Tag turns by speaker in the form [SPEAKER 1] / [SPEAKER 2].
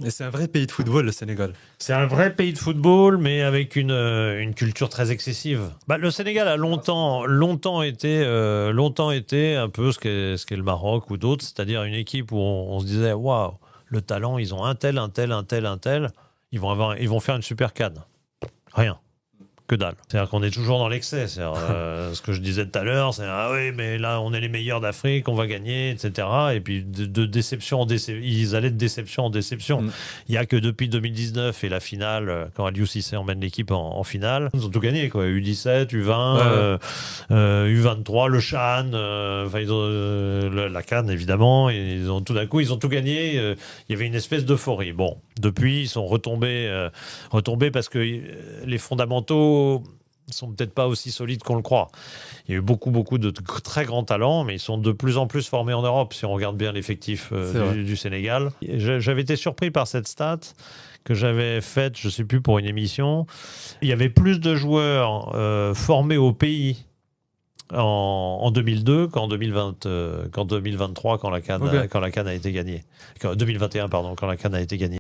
[SPEAKER 1] Et c'est un vrai pays de football, le Sénégal.
[SPEAKER 2] C'est un vrai pays de football, mais avec une culture très excessive. Bah, le Sénégal a longtemps été un peu ce qu'est le Maroc ou d'autres, c'est-à-dire une équipe où on se disait waouh, le talent, ils ont un tel, un tel, un tel, un tel, ils vont faire une super CAN. Rien. Que dalle. C'est-à-dire qu'on est toujours dans l'excès. Ce que je disais tout à l'heure, c'est ah oui, mais là, on est les meilleurs d'Afrique, on va gagner, etc. Et puis de déception en déception, ils allaient de déception en déception. Il n'y a que depuis 2019 et la finale, quand Aliou Cissé emmène l'équipe en finale, ils ont tout gagné, quoi. U17, U20, U23, le CHAN, la CAN, évidemment. Et tout d'un coup, ils ont tout gagné. Il y avait une espèce d'euphorie. Bon, depuis, ils sont retombés parce que les fondamentaux sont peut-être pas aussi solides qu'on le croit. Il y a eu beaucoup de très grands talents, mais ils sont de plus en plus formés en Europe, si on regarde bien l'effectif du Sénégal. J'avais été surpris par cette stat que j'avais faite, je ne sais plus, pour une émission. Il y avait plus de joueurs formés au pays en 2002 qu'en 2023, quand la CAN a été gagnée. 2021, pardon, quand la CAN a été gagnée.